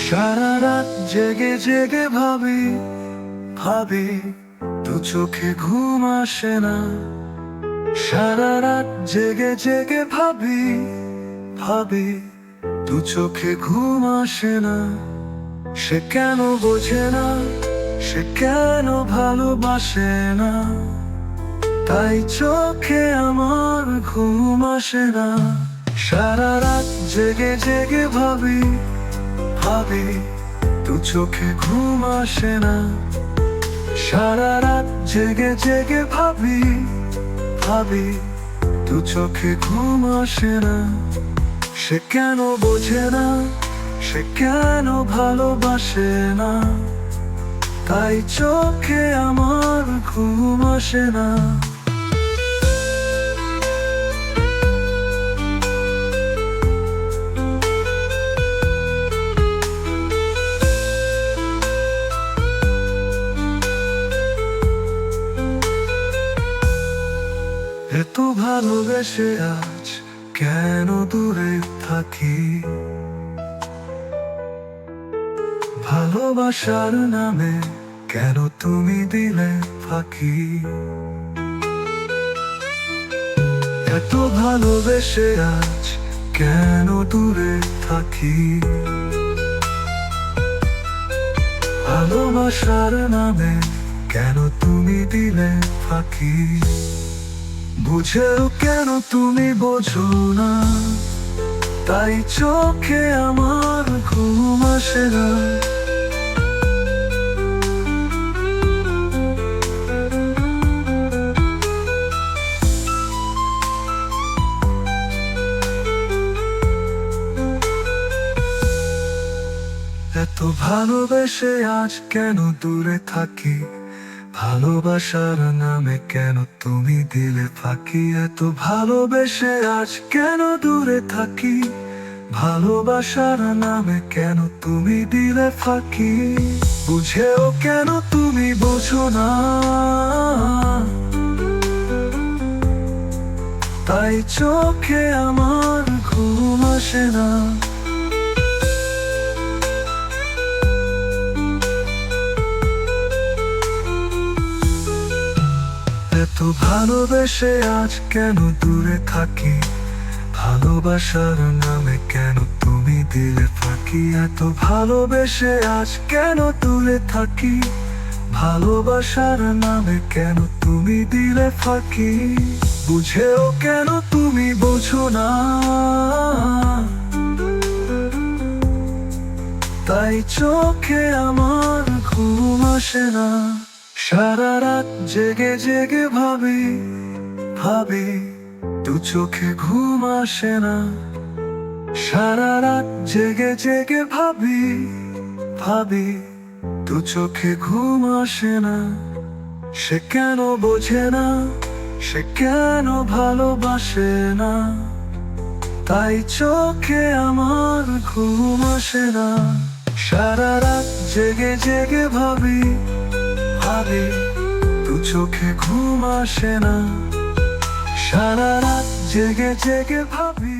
সারা রাত জেগে জেগে ভাবি ভাবি, দু চোখে ঘুম আসে না। সারা রাত জেগে জেগে ভাবি ভাবি, দু চোখে ঘুম আসে না। সে কেন বোঝে না, সে কেন ভালোবাসে না, তাই চোখে আমার ঘুম আসে না। সারা রাত জেগে জেগে ভাবি ভাবি, দু চোখে ঘুম আসে না। সারা রাত জেগে জেগে ভাবি ভাবি, দু চোখে ঘুম আসে না। সে কেন বোঝে না, সে কেন ভালোবাসে না, তাই চোখে আমার ঘুম আসে না। এত ভালোবেসে আজ কেন দূরে থাকি, ভালোবাসার নামে কেন তুমি দিলে ফাঁকি। এত ভালোবেসে আজ কেন দূরে থাকি, ভালোবাসার নামে কেন তুমি দিলে ফাঁকি। বুঝেও কেন তুমি বোঝো না, তাই চোখে আমার ঘুম আসে না। এত ভালোবেসে আজ কেন দূরে থাকি, ভালোবাসার নামে কেন তুমি দিলে ফাঁকি। এত ভালোবেসে আজ কেন দূরে থাকি, ভালোবাসার নামে কেন তুমি দিলে ফাঁকি। বুঝেও কেন তুমি বোঝো না, তাই চোখে আমার ঘুম আসে না। এত ভালোবেসে আজ কেন দূরে থাকি, ভালোবাসার নামে কেন তুমি দিলে ফাঁকি। এত ভালোবেসে আজ কেন দূরে থাকি, ভালোবাসার নামে কেন তুমি দিলে ফাঁকি। বুঝেও কেন তুমি বোঝো না, তাই চোখে আমার ঘুম আসে না। সারা রাত জেগে জেগে ভাবি ভাবি, দু চোখে ঘুম আসে না। সারা রাত জেগে জেগে ভাবি ভাবি, দু চোখে ঘুম আসে না। সে কেন বোঝে না, সে কেন ভালোবাসে না, তাই চোখে আমার ঘুম আসে না। সারা রাত জেগে জেগে ভাবি ভাবি, দু চোখে ঘুম আসে না। সারা রাত জেগে জেগে ভাবি।